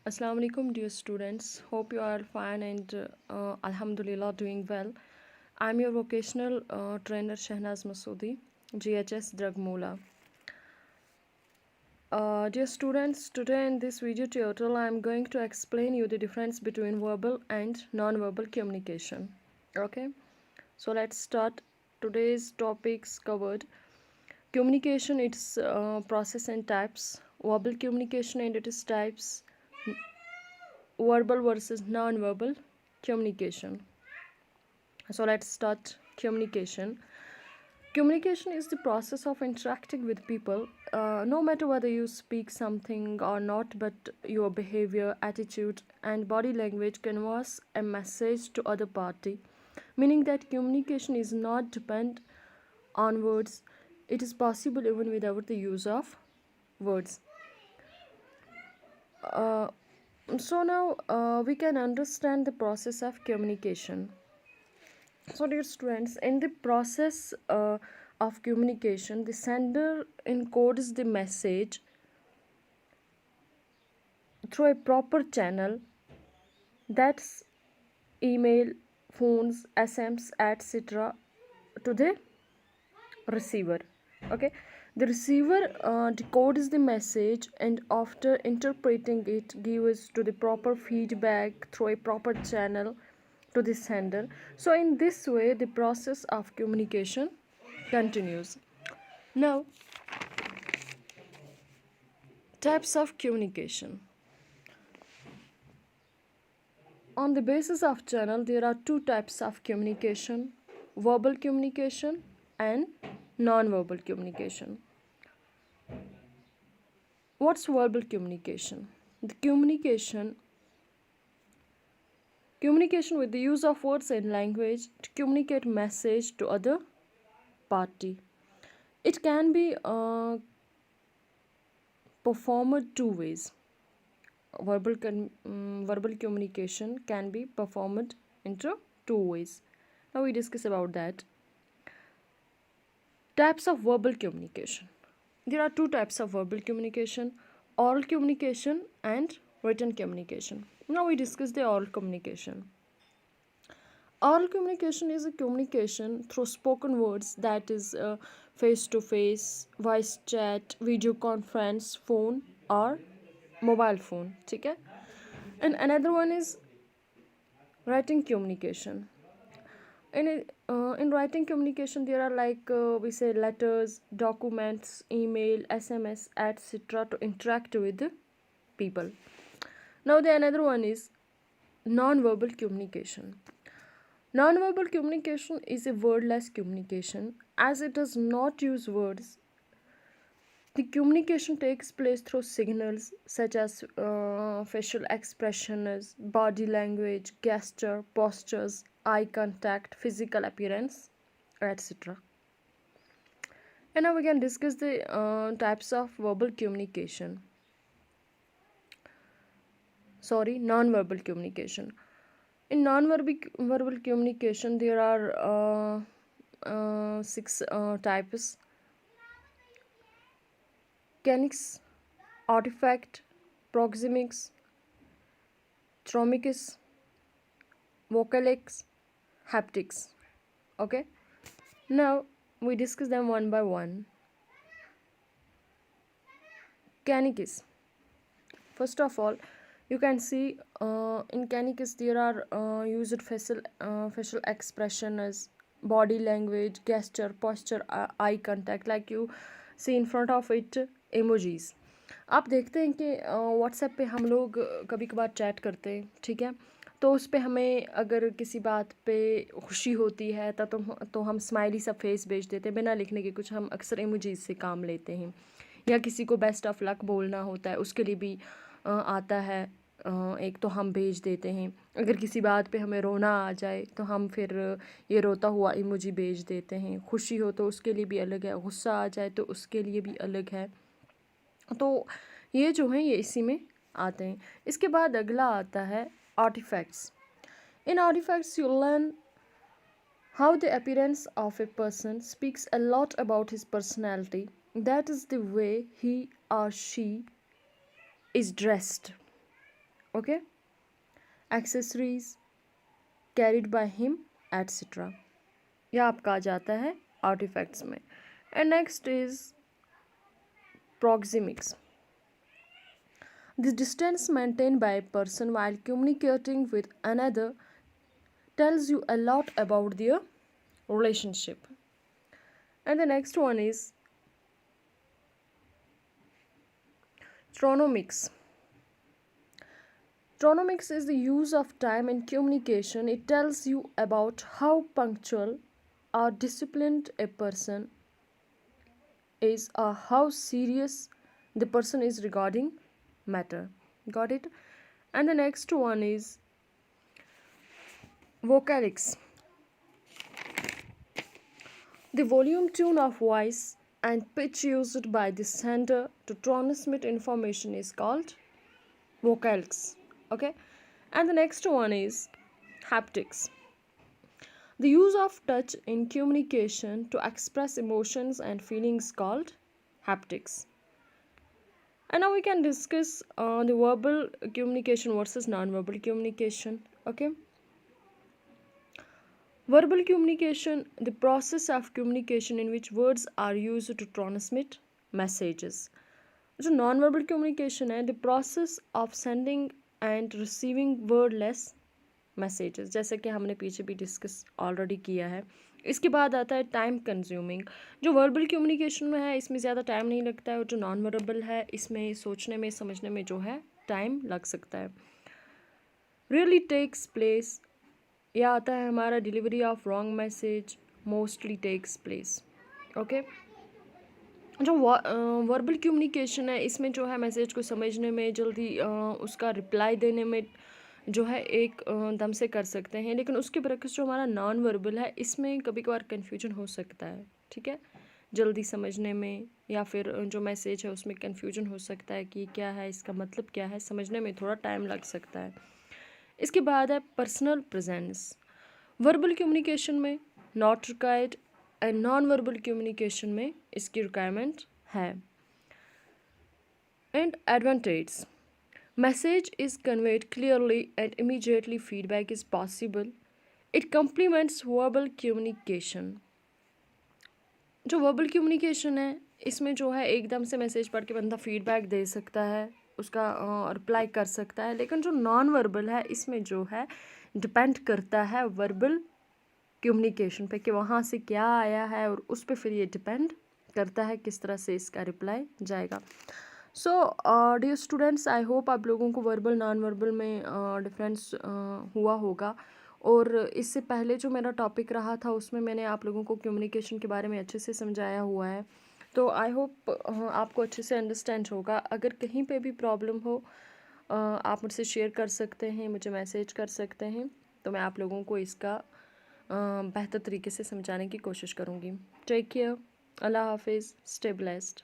Assalamu alaikum, dear students. Hope you are fine and Alhamdulillah doing well. I'm your vocational trainer Shahnaz Masoodi, GHS Dragmula. Dear students, today in this video tutorial I'm going to explain you the difference between verbal and non-verbal communication. Okay, so let's start. Today's topics covered communication, its process and types, verbal communication and its types, verbal versus non-verbal communication. So let's start communication. Communication is the process of interacting with people, no matter whether you speak something or not, but your behavior, attitude, and body language conveys a message to other party, meaning that communication is not dependent on words. It is possible even without the use of words. Uh, so now we can understand the process of communication. So dear students, in the process of communication, the sender encodes the message through a proper channel, that's email, phones, SMS, etc., to the receiver. Okay, the receiver decodes the message and after interpreting it gives to the proper feedback through a proper channel to the sender. So in this way the process of communication continues. Now, types of communication. On the basis of channel, there are two types of communication: verbal communication and non-verbal communication. What's verbal communication? The communication with the use of words and language to communicate message to other party. It can be performed two ways. Verbal communication can be performed into two ways. Now we discuss about that. Types of verbal communication. There are two types of verbal communication: oral communication and written communication. Now we discuss the oral communication. Oral communication is a communication through spoken words, that is face to face, voice chat, video conference, phone or mobile phone. Okay? And another one is writing communication. In writing communication there are we say letters, documents, email, SMS, etc., to interact with the people. Now the another one is non-verbal communication. Non-verbal communication is a wordless communication. As it does not use words, the communication takes place through signals such as facial expressions, body language, gesture, postures, eye contact, physical appearance, etc. And now we can discuss the types of verbal communication. Non-verbal communication. In non-verbal communication, there are six types: kinetics, artifact, proxemics, thromics, vocalics, haptics. Okay, now we discuss them one by one. Kinetics. First of all, you can see in kinetics there are used facial expression as body language, gesture, posture, eye contact. Like you see in front of it emojis. आप देखते हैं कि WhatsApp पे हम लोग कभी कभार chat करते हैं, ठीक है, तो उस पे हमें अगर किसी बात पे खुशी होती है तो हम स्माइली सा फेस भेज देते हैं बिना लिखने के कुछ. हम अक्सर इमोजीज से काम लेते हैं. या किसी को बेस्ट ऑफ लक बोलना होता है उसके लिए भी आता है एक, तो हम भेज देते हैं. अगर किसी बात पे हमें रोना आ जाए तो हम फिर ये रोता हुआ इमोजी भेज देते हैं. खुशी हो तो उसके लिए भी अलग है, गुस्सा आ जाए तो उसके लिए भी अलग है. तो ये जो हैं ये इसी में आते हैं. इसके बाद अगला आता है artifacts. In artifacts you learn how the appearance of a person speaks a lot about his personality. That is the way he or she is dressed. Okay, accessories carried by him etcetera, यह आपका आ जाता है artefacts में. And next is proxemics. The distance maintained by a person while communicating with another tells you a lot about their relationship. And the next one is chronomics. Chronomics is the use of time in communication. It tells you about how punctual or disciplined a person is or how serious the person is regarding matter. Got it? And the next one is vocalics. The volume, tone of voice and pitch used by the sender to transmit information is called vocalics. Okay, and the next one is haptics. The use of touch in communication to express emotions and feelings called haptics. And now we can discuss the verbal communication versus non-verbal communication. Okay, verbal communication, the process of communication in which words are used to transmit messages. जो non-verbal communication है, the process of sending and receiving wordless messages, जैसे कि हमने पीछे भी discuss already किया है. इसके बाद आता है टाइम कंज्यूमिंग. जो वर्बल कम्युनिकेशन में है इसमें ज़्यादा टाइम नहीं लगता है, और जो नॉन वर्बल है इसमें सोचने में समझने में जो है टाइम लग सकता है. रियली टेक्स प्लेस, यह आता है हमारा delivery of wrong message mostly takes place. Okay, जो वर्बल कम्युनिकेशन है इसमें जो है मैसेज को समझने में जल्दी उसका रिप्लाई देने में जो है एक दम से कर सकते हैं, लेकिन उसके बरक्स जो हमारा नॉन वर्बल है इसमें कभी कभार कन्फ्यूजन हो सकता है. ठीक है, जल्दी समझने में या फिर जो मैसेज है उसमें कन्फ्यूजन हो सकता है कि क्या है, इसका मतलब क्या है, समझने में थोड़ा टाइम लग सकता है. इसके बाद है पर्सनल प्रेजेंस. वर्बल कम्युनिकेशन में not required and non verbal communication में इसकी रिक्वायरमेंट है. And advantage, message is conveyed clearly and immediately feedback is possible. It complements verbal communication. जो वर्बल कम्युनिकेशन है इसमें जो है एकदम से मैसेज पढ़ के बंदा फीडबैक दे सकता है, उसका रिप्लाई कर सकता है, लेकिन जो नॉन वर्बल है इसमें जो है डिपेंड करता है वर्बल कम्युनिकेशन पे कि वहाँ से क्या आया है, और उस पर फिर ये डिपेंड करता है किस तरह से इसका रिप्लाई जाएगा. So dear students, I hope आप लोगों को वर्बल नॉन वर्बल में डिफरेंस हुआ होगा. और इससे पहले जो मेरा टॉपिक रहा था उसमें मैंने आप लोगों को कम्युनिकेशन के बारे में अच्छे से समझाया हुआ है, तो आई होप आपको अच्छे से अंडरस्टैंड होगा. अगर कहीं पे भी प्रॉब्लम हो आप मुझसे शेयर कर सकते हैं, मुझे मैसेज कर सकते हैं, तो मैं आप लोगों को इसका बेहतर तरीके से समझाने की कोशिश करूँगी. टेक केयर, अल्लाह हाफिज़, स्टे ब्लेस्ड.